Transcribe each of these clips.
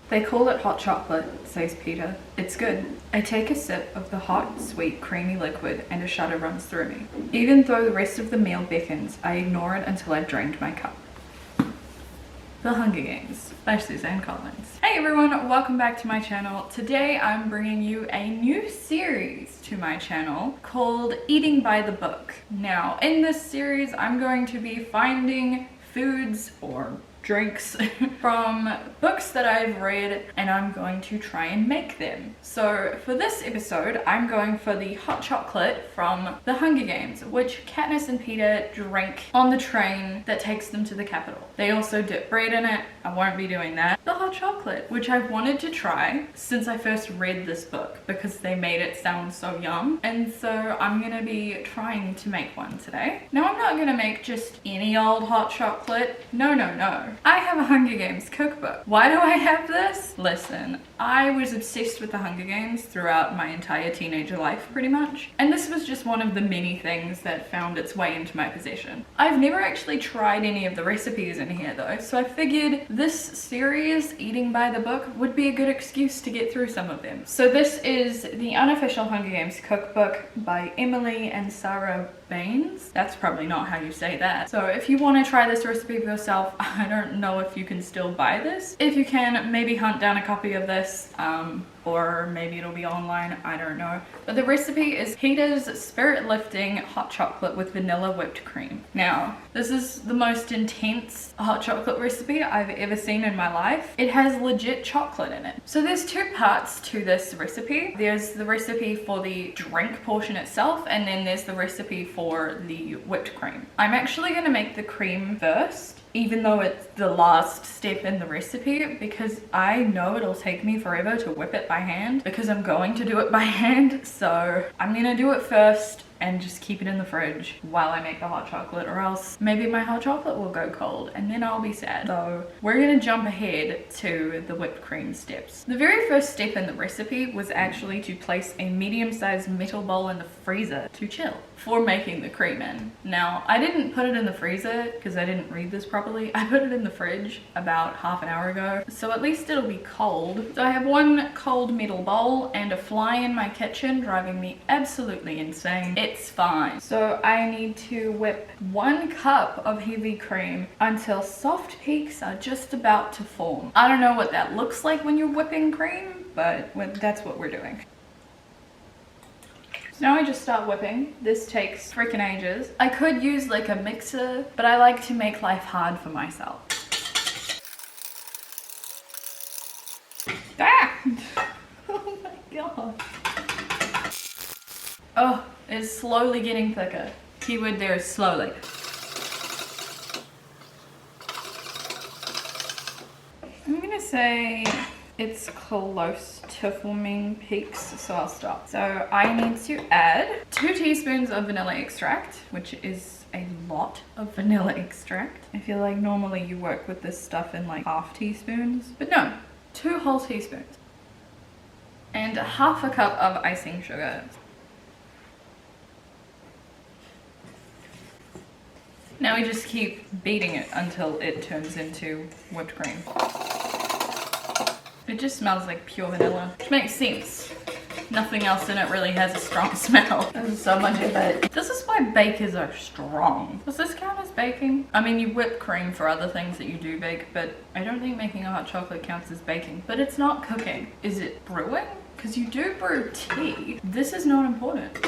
They call it hot chocolate, says Peter. It's good. I take a sip of the hot, sweet, creamy liquid and a shudder runs through me. Even though the rest of the meal beckons, I ignore it until I've drained my cup. The Hunger Games by Suzanne Collins. Hey everyone, welcome back to my channel. Today I'm bringing you a new series to my channel called Eating by the Book. Now, in this series I'm going to be finding foods or drinks from books that I've read and I'm going to try and make them. So for this episode I'm going for the hot chocolate from The Hunger Games, which Katniss and Peter drink on the train that takes them to the capital. They also dip bread in it. I won't be doing that. The hot chocolate, which I've wanted to try since I first read this book because they made it sound so yum, and so I'm gonna be trying to make one today. Now I'm not gonna make just any old hot chocolate. No. I have a Hunger Games cookbook. Why do I have this? Listen, I was obsessed with the Hunger Games throughout my entire teenager life pretty much, and this was just one of the many things that found its way into my possession. I've never actually tried any of the recipes in here though, so I figured this series, Eating by the Book, would be a good excuse to get through some of them. So this is the unofficial Hunger Games cookbook by Emily and Sarah Baines. That's probably not how you say that. So if you want to try this recipe for yourself, I don't know if you can still buy this. If you can, maybe hunt down a copy of this, or maybe it'll be online, I don't know. But the recipe is Peter's spirit-lifting hot chocolate with vanilla whipped cream. Now, this is the most intense hot chocolate recipe I've ever seen in my life. It has legit chocolate in it. So there's two parts to this recipe. There's the recipe for the drink portion itself, and then there's the recipe for the whipped cream. I'm actually gonna make the cream first, even though it's the last step in the recipe, because I know it'll take me forever to whip it by hand because I'm going to do it by hand. So I'm gonna do it first and just keep it in the fridge while I make the hot chocolate, or else maybe my hot chocolate will go cold and then I'll be sad. So we're gonna jump ahead to the whipped cream steps. The very first step in the recipe was actually to place a medium-sized metal bowl in the freezer to chill for making the cream in. Now, I didn't put it in the freezer because I didn't read this properly. I put it in the fridge about half an hour ago, so at least it'll be cold. So I have one cold metal bowl and a fly in my kitchen driving me absolutely insane. It's fine. So I need to whip 1 cup of heavy cream until soft peaks are just about to form. I don't know what that looks like when you're whipping cream, but that's what we're doing. So now I just start whipping. This takes freaking ages. I could use like a mixer, but I like to make life hard for myself. Ah! Oh my god. Oh, it's slowly getting thicker. Keyword there is slowly. I'm gonna say it's close to forming peaks, so I'll stop. So I need to add 2 teaspoons of vanilla extract, which is a lot of vanilla extract. I feel like normally you work with this stuff in like half teaspoons, but no, 2 whole teaspoons. And half a cup of icing sugar. Now we just keep beating it until it turns into whipped cream. It just smells like pure vanilla, which makes sense. Nothing else in it really has a strong smell. There's so much of it. This is why bakers are strong. Does this count as baking? I mean, you whip cream for other things that you do bake, but I don't think making a hot chocolate counts as baking. But it's not cooking. Is it brewing? Because you do brew tea. This is not important.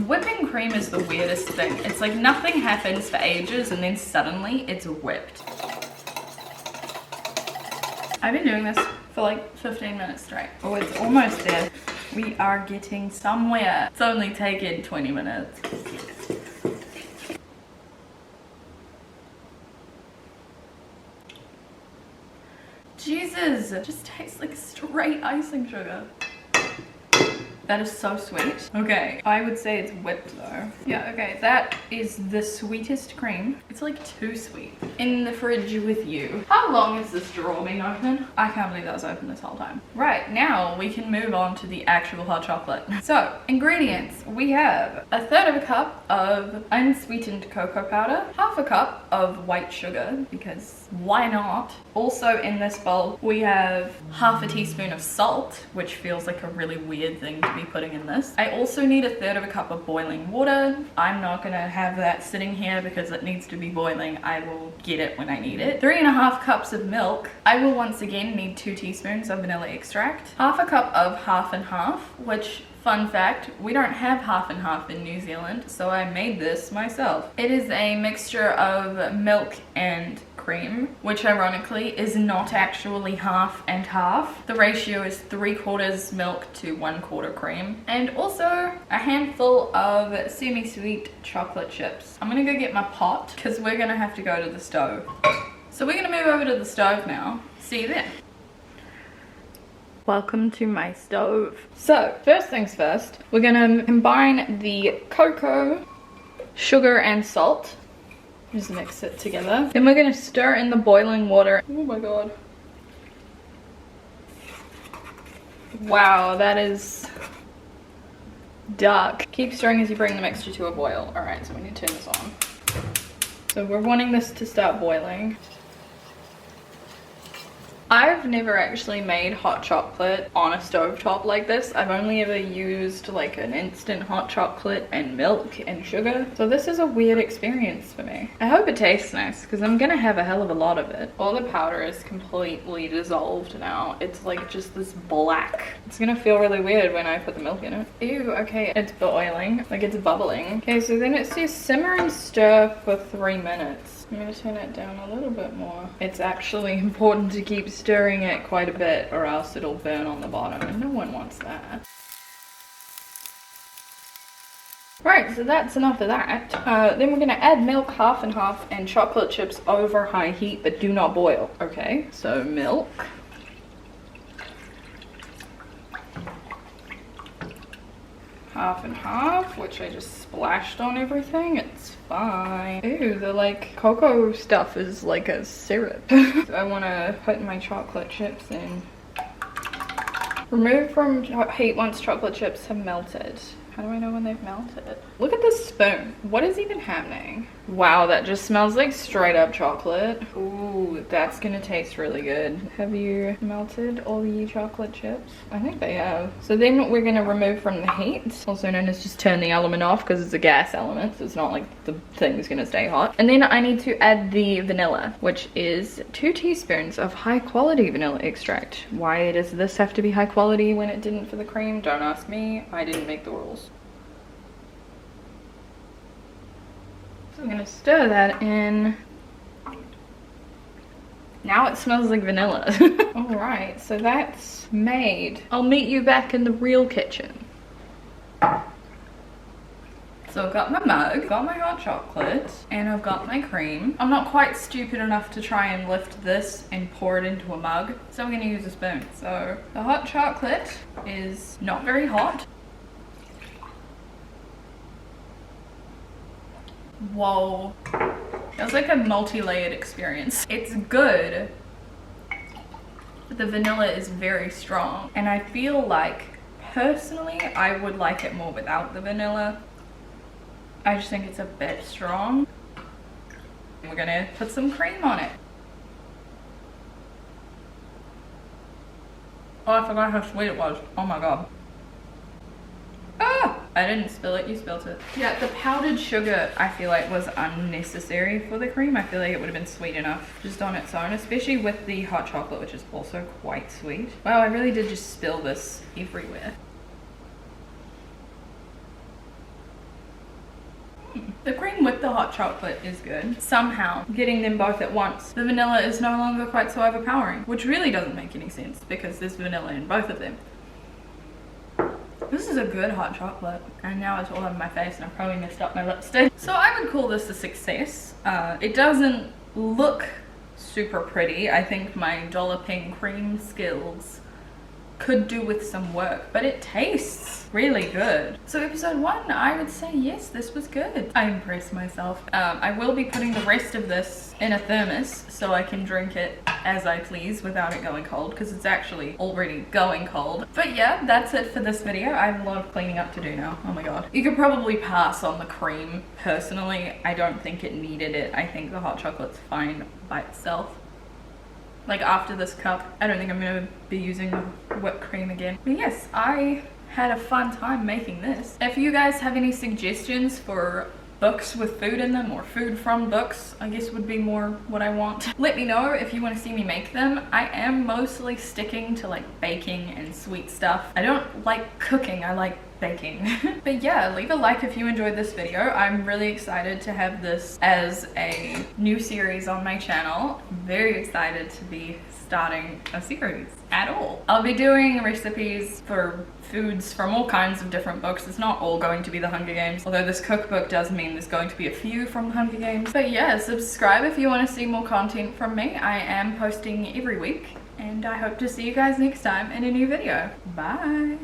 Whipping cream is the weirdest thing. It's like nothing happens for ages and then suddenly it's whipped. I've been doing this for like 15 minutes straight. Oh, it's almost there. We are getting somewhere. It's only taken 20 minutes. Jesus, it just tastes like straight icing sugar. That is so sweet. Okay, I would say it's whipped though. Yeah, okay, that is the sweetest cream. It's like too sweet. In the fridge with you. How long has this drawer been open? I can't believe that was open this whole time. Right, now we can move on to the actual hot chocolate. So, ingredients. We have 1/3 of a cup of unsweetened cocoa powder, 1/2 cup of white sugar, because why not? Also in this bowl we have half a teaspoon of salt, which feels like a really weird thing to be putting in this. I also need 1/3 of a cup of boiling water. I'm not gonna have that sitting here because it needs to be boiling. I will get it when I need it. 3.5 cups of milk. I will once again need 2 teaspoons of vanilla extract. Half a cup of half and half, which, fun fact, we don't have half and half in New Zealand, so I made this myself. It is a mixture of milk and cream, which ironically is not actually half and half. The ratio is 3/4 milk to 1/4 cream. And also a handful of semi-sweet chocolate chips. I'm gonna go get my pot because we're gonna have to go to the stove. So we're gonna move over to the stove now. See you then. Welcome to my stove. So first things first, we're gonna combine the cocoa, sugar and salt. Just mix it together. Then we're gonna stir in the boiling water. Oh my god. Wow, that is dark. Keep stirring as you bring the mixture to a boil. Alright, so we need to turn this on. So we're wanting this to start boiling. I've never actually made hot chocolate on a stovetop like this. I've only ever used like an instant hot chocolate and milk and sugar. So this is a weird experience for me. I hope it tastes nice because I'm gonna have a hell of a lot of it. All the powder is completely dissolved now. It's like just this black. It's gonna feel really weird when I put the milk in it. Ew, okay, it's boiling, like it's bubbling. Okay, so then it says simmer and stir for 3 minutes. I'm gonna turn it down a little bit more. It's actually important to keep stirring it quite a bit or else it'll burn on the bottom and no one wants that. Right, so that's enough of that. Then we're gonna add milk half and half and chocolate chips over high heat but do not boil. Okay, so milk. Half and half, which I just splashed on everything. It's fine. Ew, the like cocoa stuff is like a syrup. So I want to put my chocolate chips in. Remove from heat once chocolate chips have melted. How do I know when they've melted? Look at this spoon. What is even happening? Wow, that just smells like straight up chocolate. Ooh, that's gonna taste really good. Have you melted all the chocolate chips? I think they have. So then we're gonna remove from the heat, also known as just turn the element off because it's a gas element, so it's not like the thing's gonna stay hot. And then I need to add the vanilla, which is 2 teaspoons of high quality vanilla extract. Why does this have to be high quality when it didn't for the cream? Don't ask me, I didn't make the rules. So I'm gonna stir that in. Now it smells like vanilla. Alright, so that's made. I'll meet you back in the real kitchen. So I've got my mug, got my hot chocolate, and I've got my cream. I'm not quite stupid enough to try and lift this and pour it into a mug, so I'm gonna use a spoon. So the hot chocolate is not very hot. Whoa, it was like a multi-layered experience. It's good, but the vanilla is very strong. And I feel like, personally, I would like it more without the vanilla. I just think it's a bit strong. We're gonna put some cream on it. Oh, I forgot how sweet it was. Oh my god. Ah! I didn't spill it, you spilled it. Yeah, the powdered sugar I feel like was unnecessary for the cream. I feel like it would have been sweet enough just on its own, especially with the hot chocolate, which is also quite sweet. Wow, I really did just spill this everywhere. The cream with the hot chocolate is good. Somehow, getting them both at once, the vanilla is no longer quite so overpowering, which really doesn't make any sense because there's vanilla in both of them. This is a good hot chocolate, and now it's all over my face and I probably messed up my lipstick. So I would call this a success. It doesn't look super pretty. I think my dolloping cream skills could do with some work, but it tastes really good. So episode 1, I would say yes, this was good. I impressed myself. I will be putting the rest of this in a thermos so I can drink it as I please without it going cold, because it's actually already going cold. But yeah, that's it for this video. I have a lot of cleaning up to do now. Oh my god. You could probably pass on the cream. Personally, I don't think it needed it. I think the hot chocolate's fine by itself. Like after this cup, I don't think I'm gonna be using whipped cream again. But yes, I had a fun time making this. If you guys have any suggestions for books with food in them, or food from books, I guess would be more what I want, let me know if you want to see me make them. I am mostly sticking to like baking and sweet stuff. I don't like cooking, I like baking. But yeah, leave a like if you enjoyed this video. I'm really excited to have this as a new series on my channel. I'm very excited to be starting a series at all. I'll be doing recipes for foods from all kinds of different books. It's not all going to be the Hunger Games, although this cookbook does mean there's going to be a few from the Hunger Games. But yeah, subscribe if you want to see more content from me. I am posting every week, and I hope to see you guys next time in a new video. Bye!